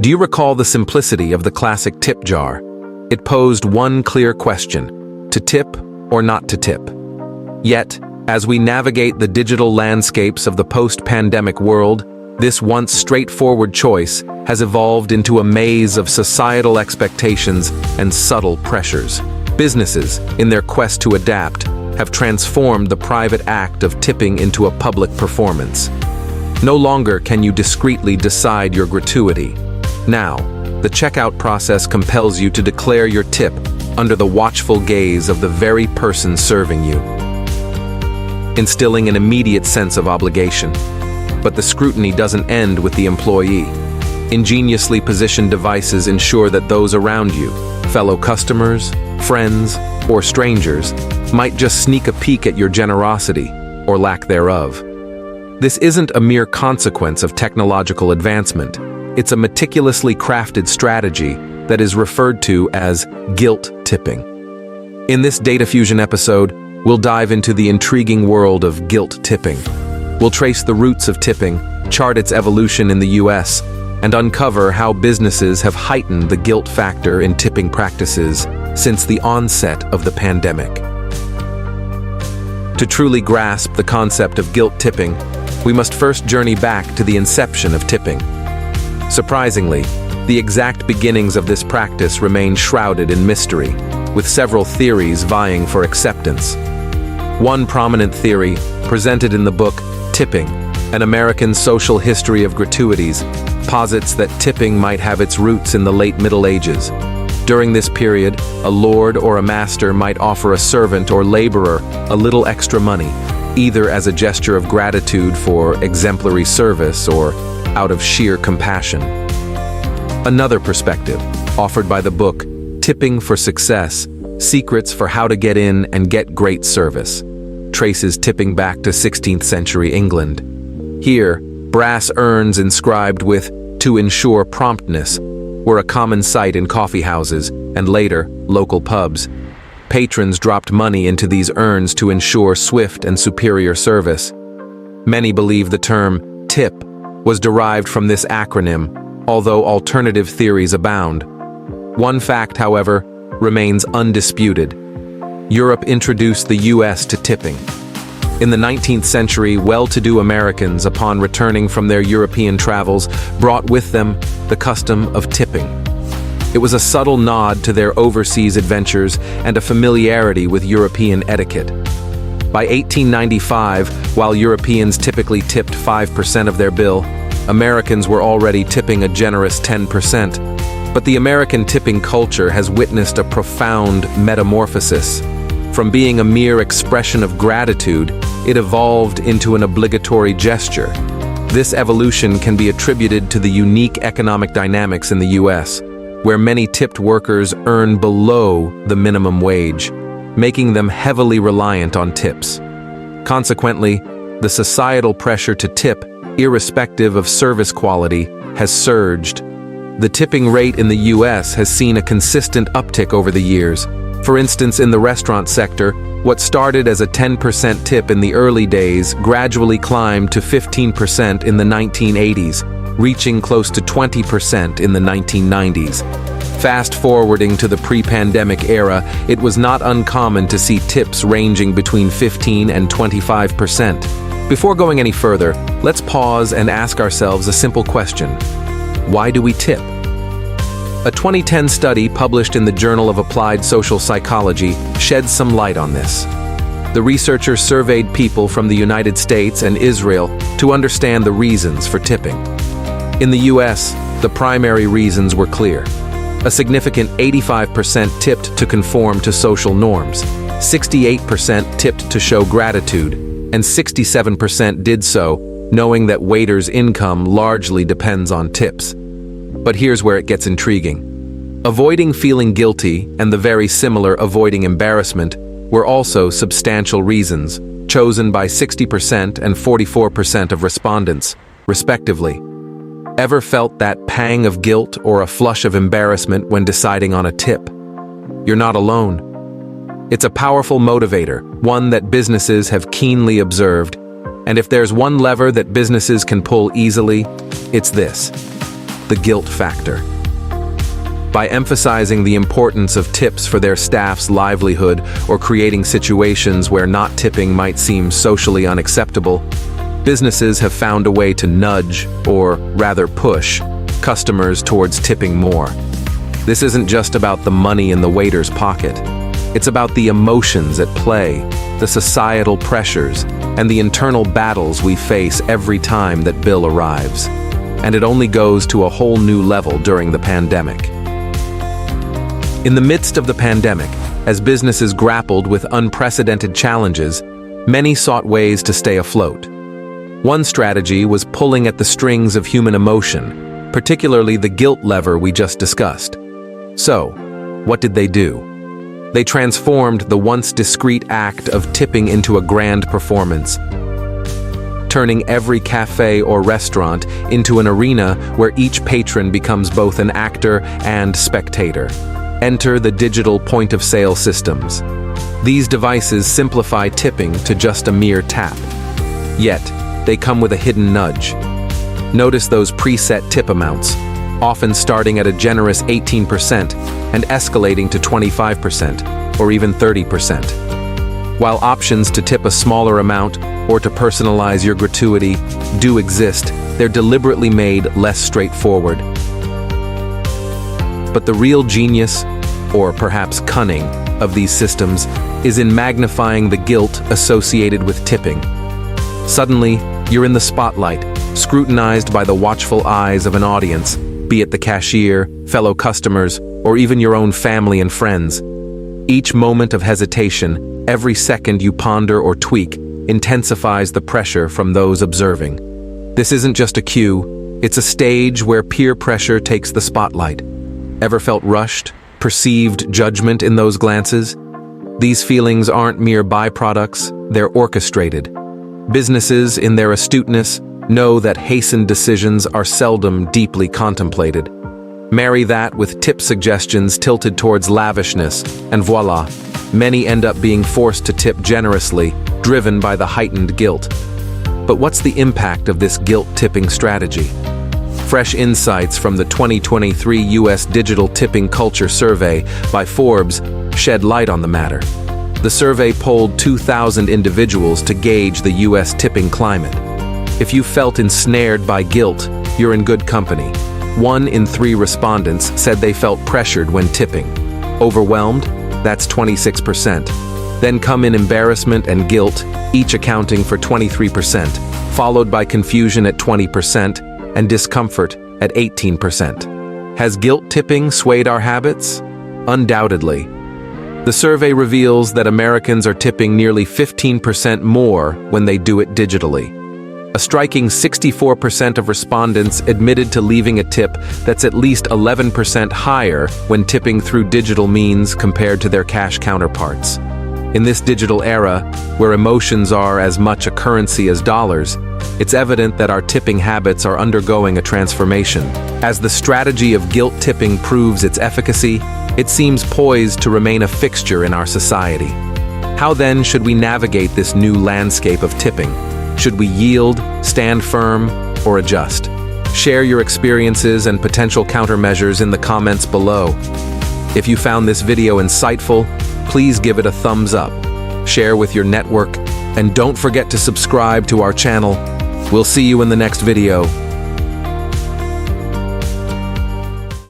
Do you recall the simplicity of the classic tip jar? It posed one clear question: to tip or not to tip? Yet, as we navigate the digital landscapes of the post-pandemic world, this once straightforward choice has evolved into a maze of societal expectations and subtle pressures. Businesses, in their quest to adapt, have transformed the private act of tipping into a public performance. No longer can you discreetly decide your gratuity. Now, the checkout process compels you to declare your tip under the watchful gaze of the very person serving you, instilling an immediate sense of obligation. But the scrutiny doesn't end with the employee. Ingeniously positioned devices ensure that those around you, fellow customers, friends, or strangers, might just sneak a peek at your generosity, or lack thereof. This isn't a mere consequence of technological advancement. It's a meticulously crafted strategy that is referred to as guilt tipping. In this Data Fusion episode, we'll dive into the intriguing world of guilt tipping. We'll trace the roots of tipping, chart its evolution in the US, and uncover how businesses have heightened the guilt factor in tipping practices since the onset of the pandemic. To truly grasp the concept of guilt tipping, we must first journey back to the inception of tipping. Surprisingly, the exact beginnings of this practice remain shrouded in mystery, with several theories vying for acceptance. One prominent theory, presented in the book Tipping: An American Social History of Gratuities, posits that tipping might have its roots in the late Middle Ages. During this period, a lord or a master might offer a servant or laborer a little extra money, either as a gesture of gratitude for exemplary service or out of sheer compassion. Another perspective, offered by the book Tipping for Success: Secrets for How to Get In and Get Great Service, traces tipping back to 16th century England. Here, brass urns inscribed with "to ensure promptness" were a common sight in coffee houses and later, local pubs. Patrons dropped money into these urns to ensure swift and superior service. Many believe the term tip was derived from this acronym, although alternative theories abound. One fact, however, remains undisputed. Europe introduced the US to tipping. In the 19th century, well-to-do Americans, upon returning from their European travels, brought with them the custom of tipping. It was a subtle nod to their overseas adventures and a familiarity with European etiquette. By 1895, while Europeans typically tipped 5% of their bill, Americans were already tipping a generous 10%. But the American tipping culture has witnessed a profound metamorphosis. From being a mere expression of gratitude, it evolved into an obligatory gesture. This evolution can be attributed to the unique economic dynamics in the US, where many tipped workers earn below the minimum wage, making them heavily reliant on tips. Consequently, the societal pressure to tip, irrespective of service quality, has surged. The tipping rate in the US has seen a consistent uptick over the years. For instance, in the restaurant sector, what started as a 10% tip in the early days gradually climbed to 15% in the 1980s, reaching close to 20% in the 1990s. Fast forwarding to the pre-pandemic era, it was not uncommon to see tips ranging between 15 and 25%. Before going any further, let's pause and ask ourselves a simple question. Why do we tip? A 2010 study published in the Journal of Applied Social Psychology sheds some light on this. The researchers surveyed people from the United States and Israel to understand the reasons for tipping. In the US, the primary reasons were clear. A significant 85% tipped to conform to social norms, 68% tipped to show gratitude, and 67% did so knowing that waiters' income largely depends on tips. But here's where it gets intriguing. Avoiding feeling guilty and the very similar avoiding embarrassment were also substantial reasons, chosen by 60% and 44% of respondents, respectively. Ever felt that pang of guilt or a flush of embarrassment when deciding on a tip? You're not alone. It's a powerful motivator, one that businesses have keenly observed. And if there's one lever that businesses can pull easily, it's this: the guilt factor. By emphasizing the importance of tips for their staff's livelihood or creating situations where not tipping might seem socially unacceptable, businesses have found a way to nudge, or rather push, customers towards tipping more. This isn't just about the money in the waiter's pocket. It's about the emotions at play, the societal pressures, and the internal battles we face every time that bill arrives. And it only goes to a whole new level during the pandemic. In the midst of the pandemic, as businesses grappled with unprecedented challenges, many sought ways to stay afloat. One strategy was pulling at the strings of human emotion, particularly the guilt lever we just discussed. So, what did they do? They transformed the once discreet act of tipping into a grand performance, turning every cafe or restaurant into an arena where each patron becomes both an actor and spectator. Enter the digital point-of-sale systems. These devices simplify tipping to just a mere tap. Yet, they come with a hidden nudge. Notice those preset tip amounts, often starting at a generous 18% and escalating to 25% or even 30%. While options to tip a smaller amount or to personalize your gratuity do exist, they're deliberately made less straightforward. But the real genius, or perhaps cunning, of these systems is in magnifying the guilt associated with tipping. Suddenly, you're in the spotlight, scrutinized by the watchful eyes of an audience, be it the cashier, fellow customers, or even your own family and friends. Each moment of hesitation, every second you ponder or tweak, intensifies the pressure from those observing. This isn't just a cue, it's a stage where peer pressure takes the spotlight. Ever felt rushed, perceived judgment in those glances? These feelings aren't mere byproducts, they're orchestrated. Businesses, in their astuteness, know that hastened decisions are seldom deeply contemplated. Marry that with tip suggestions tilted towards lavishness, and voila, many end up being forced to tip generously, driven by the heightened guilt. But what's the impact of this guilt-tipping strategy? Fresh insights from the 2023 U.S. Digital Tipping Culture Survey by Forbes shed light on the matter. The survey polled 2,000 individuals to gauge the U.S. tipping climate. If you felt ensnared by guilt, you're in good company. 1 in 3 respondents said they felt pressured when tipping. Overwhelmed? That's 26%. Then come in embarrassment and guilt, each accounting for 23%, followed by confusion at 20%, and discomfort at 18%. Has guilt tipping swayed our habits? Undoubtedly. The survey reveals that Americans are tipping nearly 15% more when they do it digitally. A striking 64% of respondents admitted to leaving a tip that's at least 11% higher when tipping through digital means compared to their cash counterparts. In this digital era, where emotions are as much a currency as dollars, it's evident that our tipping habits are undergoing a transformation. As the strategy of guilt tipping proves its efficacy, it seems poised to remain a fixture in our society. How then should we navigate this new landscape of tipping? Should we yield, stand firm, or adjust? Share your experiences and potential countermeasures in the comments below. If you found this video insightful, please give it a thumbs up, share with your network, and don't forget to subscribe to our channel. We'll see you in the next video.